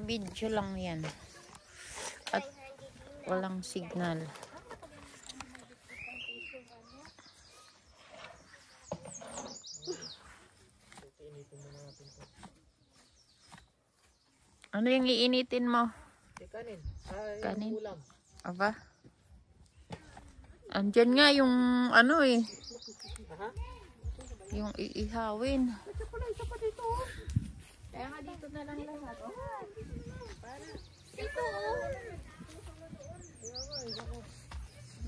Naka-video lang yan. At walang signal. Ano yung iinitin mo? Kanin. Kanin? Aba? Andyan nga yung ano eh. Yung iihawin. Kaya nga dito na lang lahat. Dito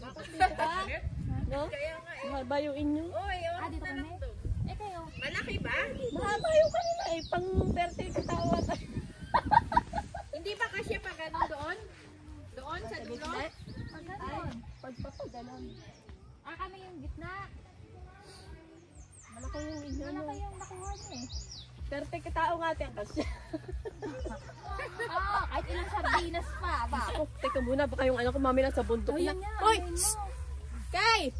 Bakit dito ka? No? Mahaba yung inyo? Dito kami? Eh kayo? Malaki ba? Mahaba yung kanila eh. Pang 30 katawat. Hindi ba kasi pag ganun doon? Doon sa dulo? Pag ganun. Pagpapaganon. Kami yung gitna. Malaki yung inyo. Malaki yung nakuha niya eh. 30 katao nga ate ang kasya. Kahit ilang sardinas pa. Teka muna, baka yung anak ko mami nasa bundok na. Hoy! Kay!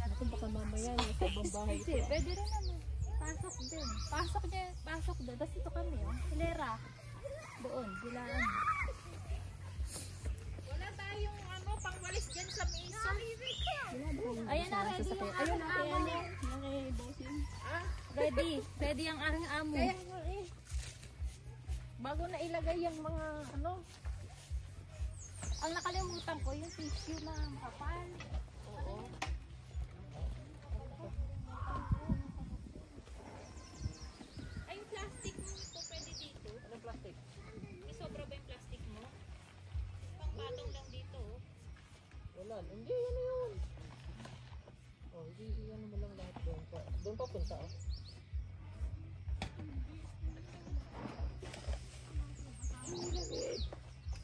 Ako baka mamaya yung sa ibang bahay. Pwede rin naman. Pasok din. Pasok din. Tapos ito kami, hilera. Doon, bilaan. Wala tayong pangwalis dyan sa mesa. Ayan na, ready yung amo. Ready ang aking amo. Bago na ilagay yung mga ang nakalimutan ko yung tissue na kapal. Oo. Ay, yung plastic mo ito pwede dito. Anong plastic? May sobra ba yung plastic mo? Pangbatong lang dito. Wala. Hindi, ano yun? Hindi, ano mo lang lahat doon. Doon pa punta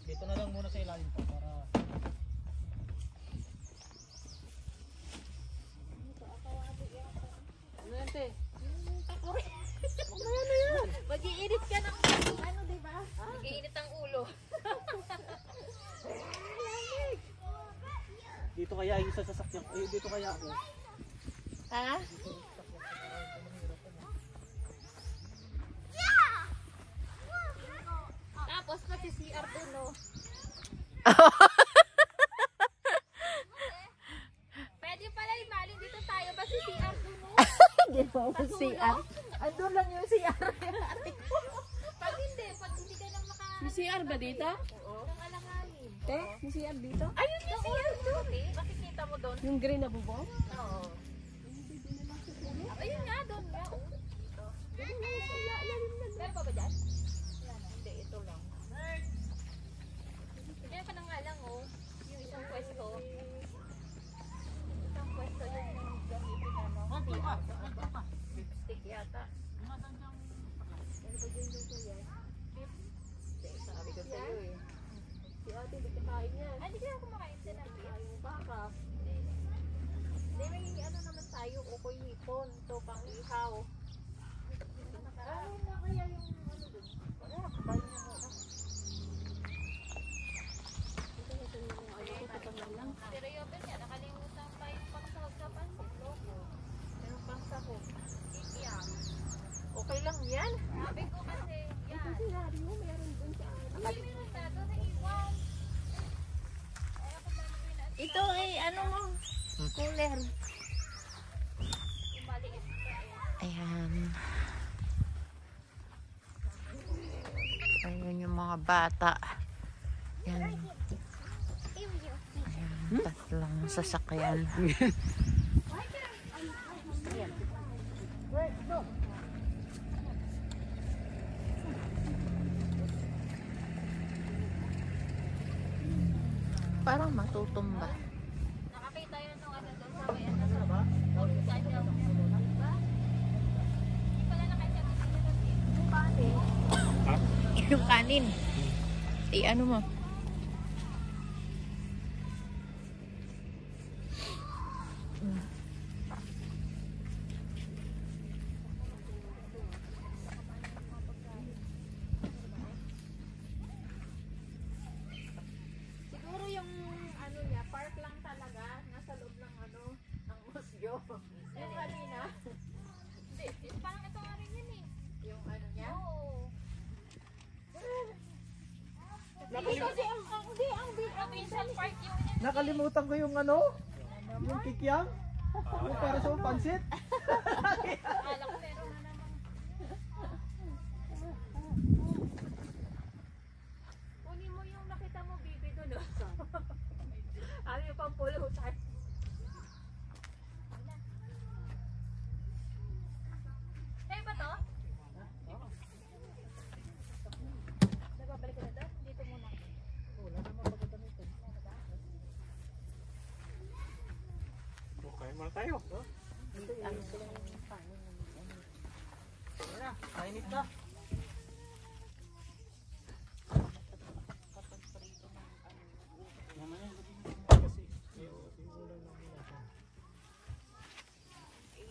Dito na lang muna sa ilalim pa para ano yan te? Takuri. Ano yan? Mag-iinit ka ng diba? Mag-iinit ang ulo. Dito kaya yung sa sasakyan ko. Dito kaya ako. Ha? Tapos pati CR doon, no? Pwede pala imaling dito tayo. Pati CR doon, no? Hindi pa ako CR. Andun lang yung CR. Pag hindi ka nang May CR ba dito? Oo. Nang alanganin. May CR dito? Ayun yung CR doon, eh. Makikita mo doon. Yung green na bubong? Oo. Ayun nga doon. Meron pa ba dyan? Wala na. Hindi, ito lang. Yan pa na nga lang, oh. Yung isang pwesto. Isang pwesto yun yung gamitin, lipstick yata. Ano ba yun yung kuya? Sabi ko sa'yo eh. Si ate, hindi kakain yan. Hindi kaya kumakain siya ng beef. Baka. Hindi, may naman tayo. Ukoy hipon. Ito pang ihaw. Ano na kaya yung doon? Wala, kabal niya muna. Pero yung niya, nakalimutan pa yung pangsahog sa pansit. Loko. Pero pangsahog. Kikiyam. Okay lang yan? Sabi ko kasi, yan. Kasi hari mo, meron doon sa ano. Hindi, meron na. Doon na iwan. Ito ay ano mo? Cooler. Ayan. Ayan yung mga bata. Ayan. Ayan, tatlong sasakyan. Parang matutumba. Nakakita yun nung ano doon sa may ano sa ba? Saan yung ba? Hindi pala nakita yung kanin. Yung kanin. Ano mo? Siguro yung ano niya, park lang talaga, nasa loob ng ano, ng museo. Yung kanina. Hindi, parang ito nga rin yun eh. Yung ano niya? Oo. Robinson Park yung Nakalimutan ko yung ano? Yung kikyang? Yung para sa pansit? akala ko meron na naman. Kunin mo yung nakita mo, bibi, doon. Ano yung pampulutan? Sa'yo ba to? Nagbabalik ka na doon? Dito muna. Wala naman pagkatamitan. Kain muna tayo. Kainit na.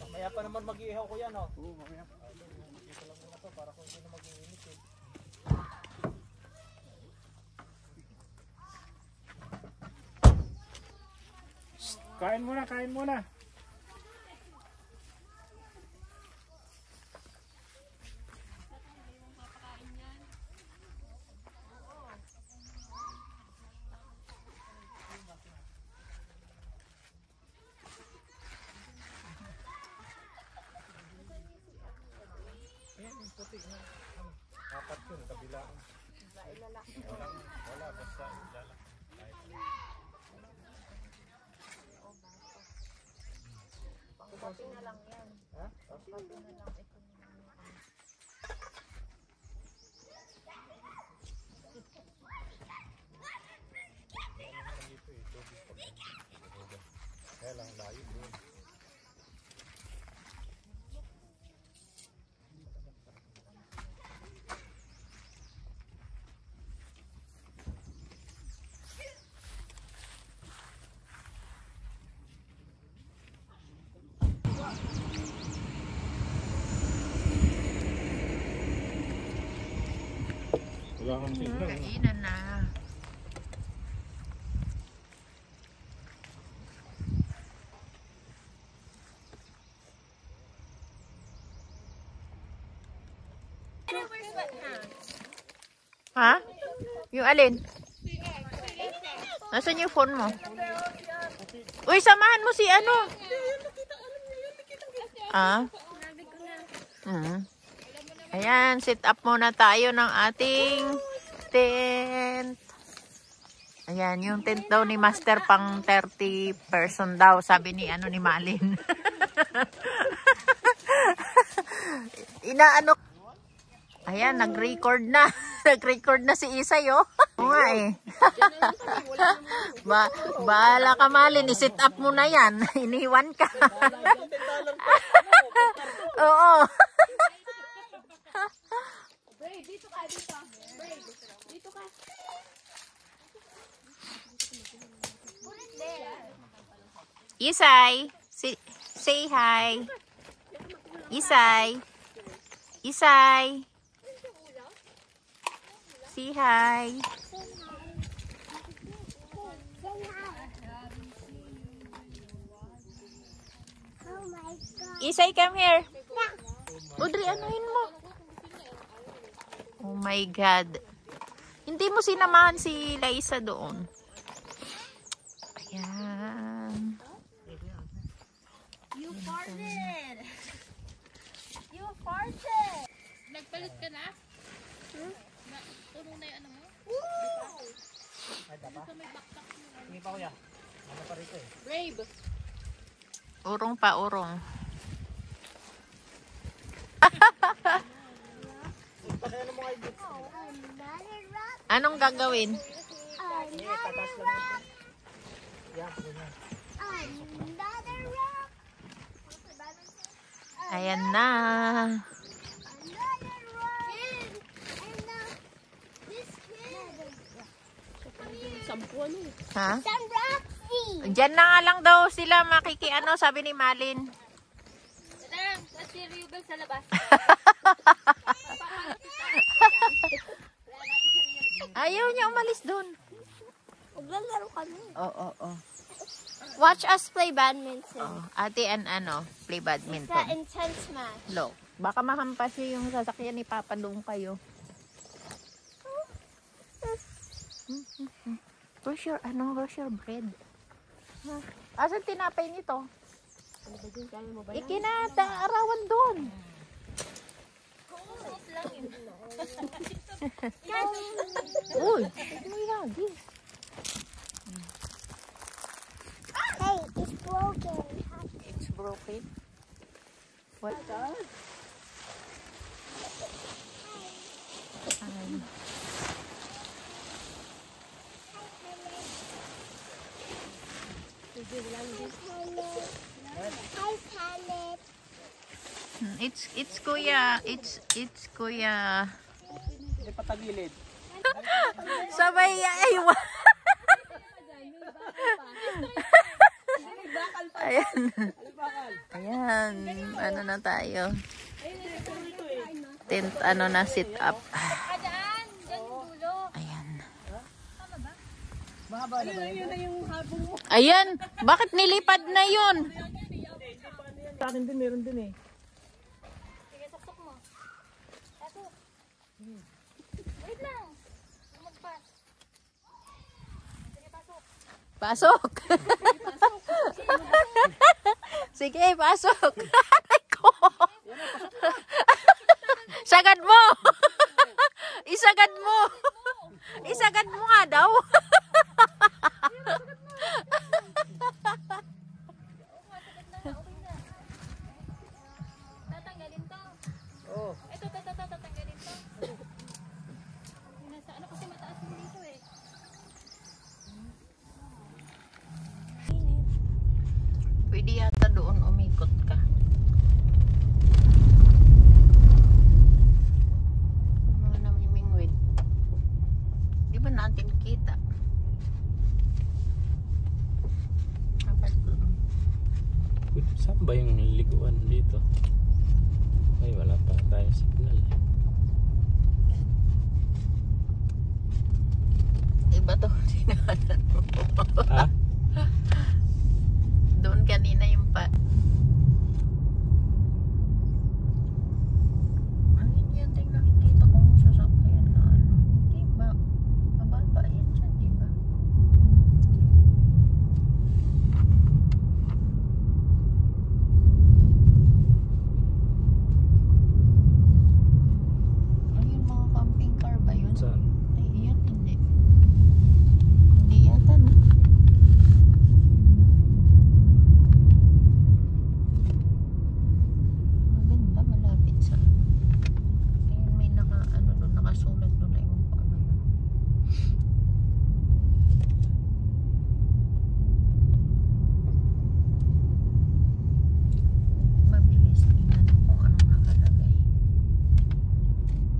Mamaya pa naman mag-iihaw ko yan, oh. Oo, mamaya. Dito lang muna to para kung hindi na mag-iinit, eh. Kain muna, kain muna. Ayan, yung puti na. Apat yun, kabilaan. Wala, basta ilalak. Pati na lang yan. Ha? Pati na lang ito. Kaya lang layo doon. Wala kang signal. Kainan na. Ha? Yung alin? Nasaan yung phone mo? Uy, samahan mo si ano? Ah? Ayan, sit up muna tayo ng ating tent. Ayan, yung tent daw ni Master pang 30 person daw, sabi ni ano ni Malin. Inaano. Ayan, nag-record na. Nag-record na si Isay, oh. Oo nga eh. Bahala ka, Malin. I-sit up mo na yan. Iniwan ka. Oo. Bray, dito ka, dito. Bray, dito ka. Isay, say hi. Isay. Isay. Say hi. Isay, come here. Audrey, anuhin mo? Oh my God. Hindi mo sinamahan si Liza doon. Ayan. You farted! You farted! Nagpalit ka na? Tulong na yung ano mo? Ay, tapa? Hindi pa kuya. Ano pa rito eh? Brave! Urong pa, urong. Ano mo kayo dito? Anong gagawin? Eh, tatas lang ito. Yan, ganyan. Ayan na. Sampuan eh. Ha? Diyan na nga lang daw sila makikiano, sabi ni Malin. Tara, let's see Ruben sa labas. Ayaw niya umalis doon. Maglalaro kami. Oo. Watch us play badminton. Oh, ate ano, play That badminton. intense match. Low. Baka mahampas yung sasakyan ni Papa doon kayo. Where's your bread? Ha? Asan tinapay nito? Ano ba dyan? Kaya mo ba yan? Ikinata, arawan doon. Uy, ito mo ilagi. Hey, it's broken. It's broken. What? Hi, Planet. It's Kuya. It's Kuya. Hindi patagilid. Sabay aywa. Ayan. Ayan. Ano na tayo? Tent, ano na, sit up. Dyan yung dulo. Ayan. Mahaba na ba yun? Ayan. Bakit nilipad na yun? Sa akin din, meron din eh. Sige, suksok mo. Pasok. Wait lang. Magpas. Sige, pasok. Pasok. Sige, pasok. Aray ko. Sagad mo. Isagad mo. Isagad mo nga daw. Tatanggalin to. Oo. Ito, tatanggalin to. Nasa ano kasi mataas mo dito eh. Pwede yata doon umikot ka. Ano na mimingwid? Di ba natin kita? Dapat doon. Saan ba yung liguan dito? Ay, wala pa tayong signal. Iba to. Sinahanan mo. Ha? Doon kanina yung pa. Ano yun yung nakikita kong sasakyan na ano? Diba? Mababa yan dyan, diba? Ayun, mga camping car ba yun? Saan? Ay, yun hindi. Hindi yata na. Maganda, malapit sa. Ayun, may ano doon, nakasulat doon na yung kung ano yun. Mabilis, tingnan mo kung anong nakalagay.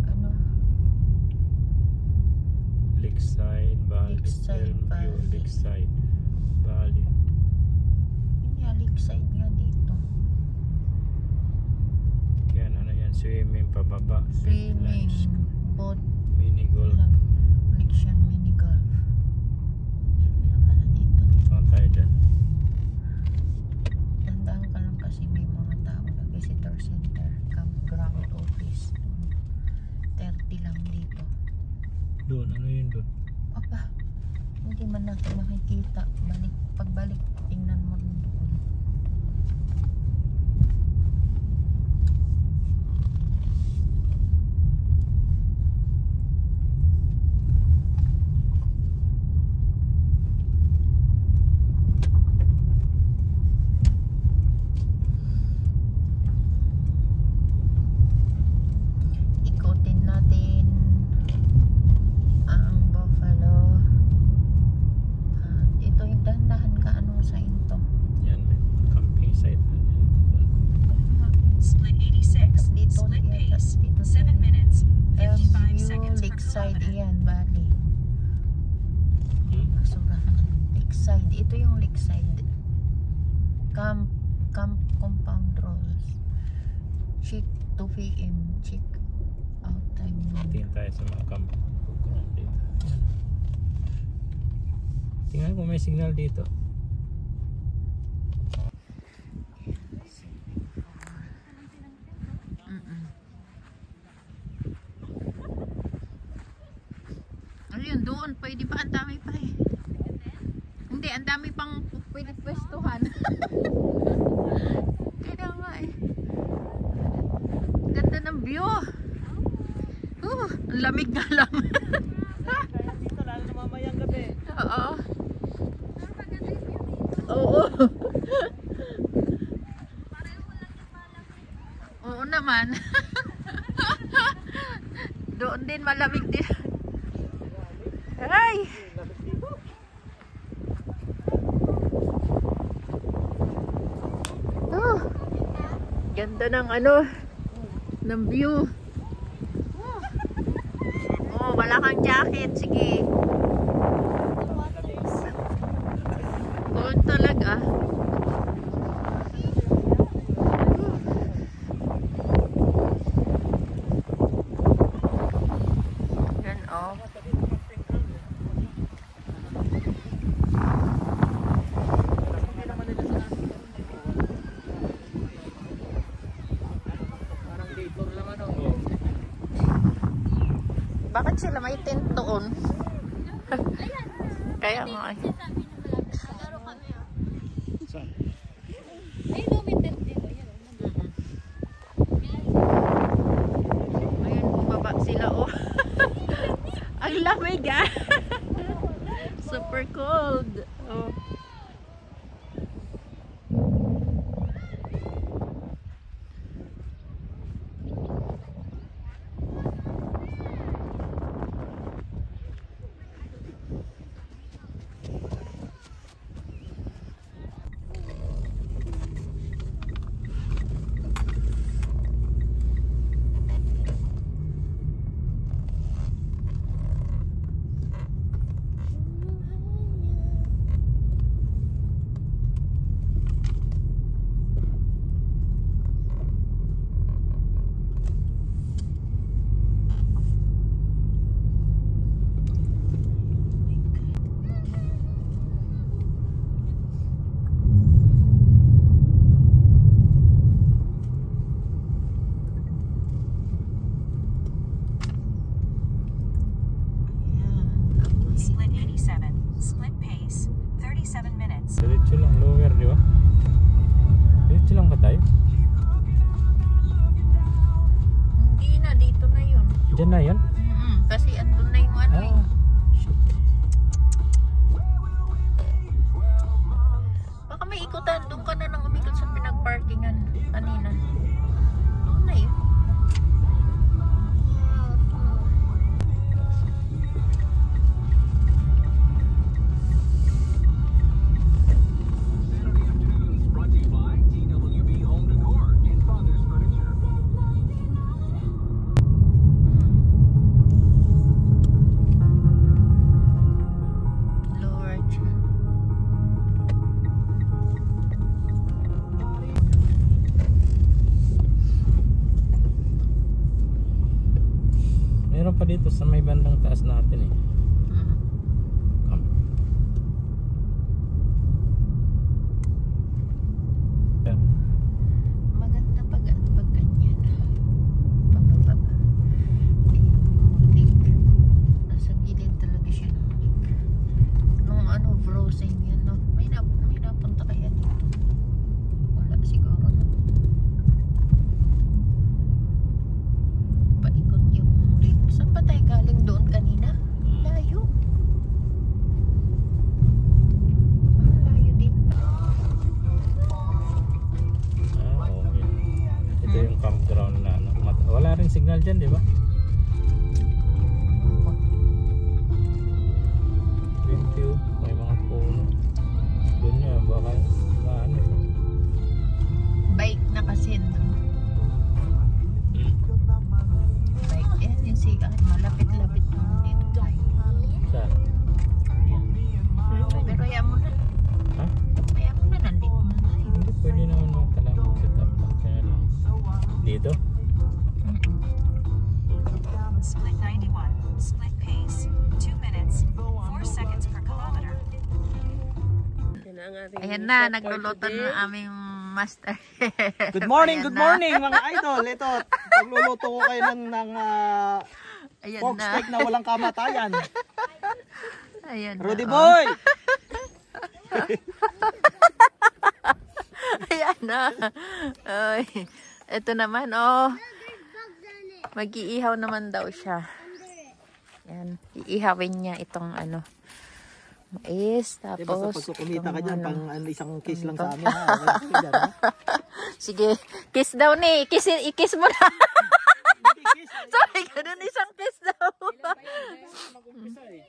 Ano? Lakeside, Bali. Lakeside, Elmview, Bali. Lakeside, Bali. Yun nga, lakeside nga dito. Yan, ano yan? Swimming pababa. Swimming, Lunch, boat, mini golf. connection, mini golf. Ano pala dito? Saan tayo dyan? Tandaan ka lang kasi may mga tao na visitor center, campground office. 30 lang dito. Doon, ano yun doon? Aba, hindi man natin makikita. Pagbalik, tingnan mo rin doon. Ikutin natin ang buffalo. Ito yung dahan-dahan ka. Anong sign to? Yan, may camping site na yan. Split 86, Dito, split yata. pace, Dito 7 minutes, 55 Elmview, seconds per Lakeside, kilometer. iyan, Bali. Hmm? Basurahan. Lakeside. Ito yung Lakeside. Camp compound rolls. Check 2 p.m. Check out time. Tingin tayo sa mga camping dito. Yan. Tingnan kung may signal dito. Ayun, doon. Pwede pa. Ang dami pa eh. ang dami pang pwede pwestuhan. Kaya nga eh. Ganda ng view. Ang lamig nga lang. Kaya dito lalo na mamayang gabi. Oo. Oo. Oo naman. Doon din malamig din. Ay! Oh, ganda ng ano, ng view. Oh, wala kang jacket. Sige. Doon talaga. Yan oh. Bakit sila may tent doon? Kaya nga eh. Saan? Ay, lumitin dito. Ayun, bumaba sila oh. Ang lamig ah. Super cold. Oh. Split 87. Split pace. 37 minutes. Diretso lang, lower, di ba? Diretso lang ba tayo? Hindi na, dito na yun. Diyan na yan? Kasi andun na yung ano eh. Baka may ikutan, doon ka na nang umikot sa pinag-parkingan kanina. Doon na yun. Lord. Meron pa dito sa may bandang taas natin eh. Come. Yan. Maganda pag ganyan. Pababa. Lake. Nasa gilid talaga siya ng lake. Nung ano, frozen yan, no? May napunta kaya dito. Wala siguro. Paikot yung lake. Saan pa tayo galing doon kanina? Layo. Layo din. Okay. Ito yung campground na ano. Wala rin signal dyan, di ba? Thank you. May mga puno. Doon nyo, baka ano. Bike na kasi doon. Bike. Eh, yung sigahan. Malapit-lapit naman dito tayo. Saan? Pero hayaan mo na. Ha? Hayaan mo na. Nandito na tayo. Hindi, pwede naman mo pala mag-set up lang. Kaya lang. Dito? Split 91. Split pace. 2 minutes. 4 seconds per kilometer. Ayan na, nagluluto na aming master. Good morning, Ayan good na. morning mga idol. Ito, pagluluto ko kayo ng Ayan pork na. steak na walang kamatayan. Ayan na. Rudy oh. boy! Ayan na. Ay, ito naman, oh. Mag-iihaw naman daw siya. Yan, iihawin niya itong ano, mais, Basta tapos pag kumita ka dyan, itong pang isang kiss lang sa amin. Ha? Dyan, ha? sige, kiss daw ni. I-kiss mo na. Hindi, kiss. Sorry, ganun isang kiss daw.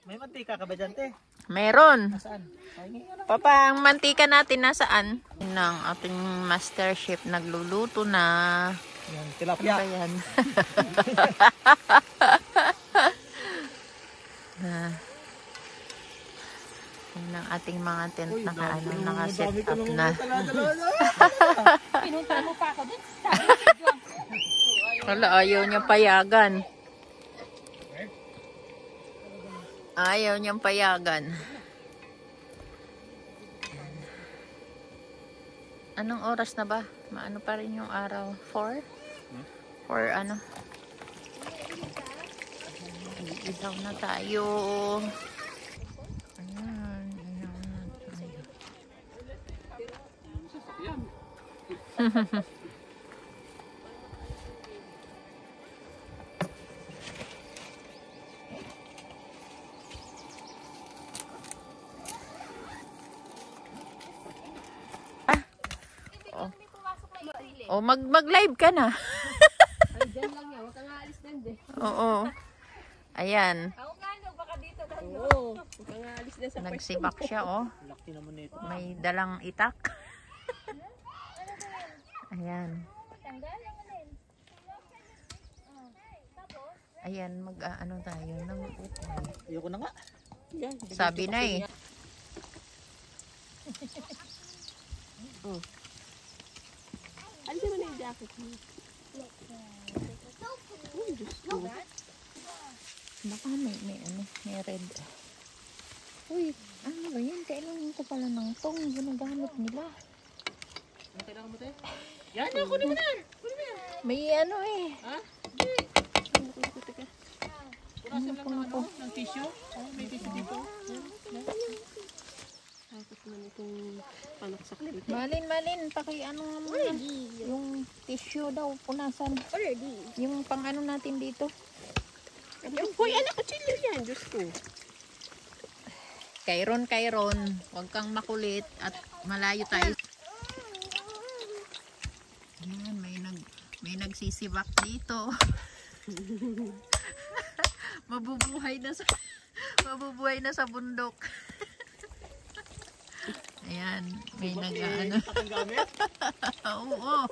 May mantika ka ba dyan, te? Meron. Saan? Pahingi ka na. Papa, ang mantika natin nasaan? Yun ang ating master chef nagluluto na. Yan, Ano tilapia. ba yan? Yun ang ating mga tent naka-set up na. Pinunta mo pa ako dun. Wala, ayaw niyang payagan. Ayaw niyang payagan. Anong oras na ba? Maano pa rin yung araw? 4? 4 ano? Ilaw na tayo. Ayan, ilaw na tayo. O mag-live ka na. Ay, dyan lang yan. Huwag kang aalis na dyan. Oo. Ayan. Ako nga, no, baka dito. Oo. Huwag kang aalis na sa Nagsibak siya, oh. Laki naman nito. May dalang itak. Ayan. Ayan, mag-ano tayo ng upay. Ayoko na nga. Sabi na eh. Alisin mo na yung jacket mo. Baka may ano, may red. Uy, ano ba yan? Kailangan ko pala ng tong. Ginagamit nila. Ano kailangan mo, te? Yan, ako naman yan. May ano eh. Ha? Punasan lang ng ano, ng tissue. Oh, may tissue dito. Takot naman itong panaksak na ito. Malin, paki-ano nga muna. Yung tissue daw, punasan. Yung pang ano natin dito. Hoy, anak, kutsilyo yan. Diyos ko. Kairon, huwag kang makulit at malayo tayo. Yan, may nagsisibak dito. mabubuhay na sa bundok. Ayan, may nag-ano. Oo.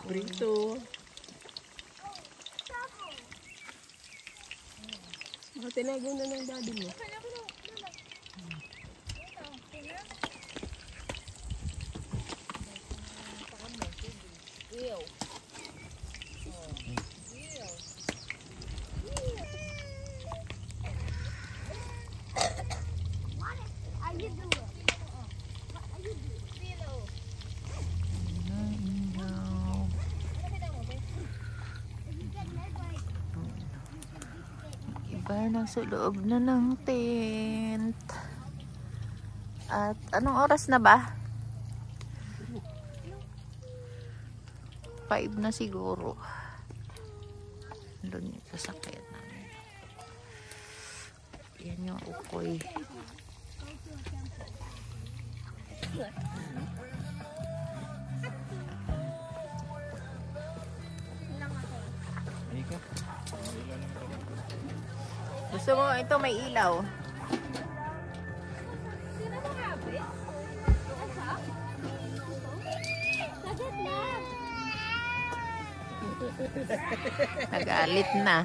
Prito. Baka tinago na ng daddy mo. Iba nasa loob na ng tent. At anong oras na ba? 5 na siguro. Doon yung sasakyan namin. Yan yung ukoy. Gusto mo ito may ilaw? Nagalit na.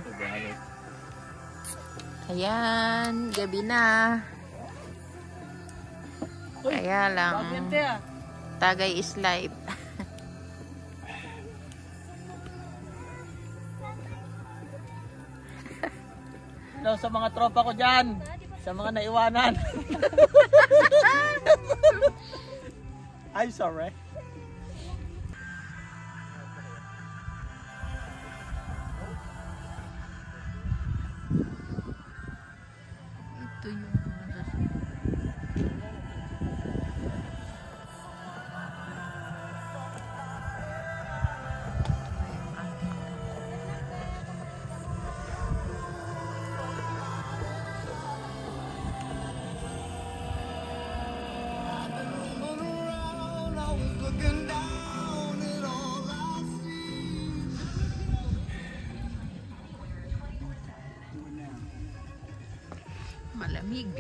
Ayan, gabi na. Kaya lang, Tagay is live. Hello sa mga tropa ko dyan. Sa mga naiwanan. I'm sorry. Ito yung malamig.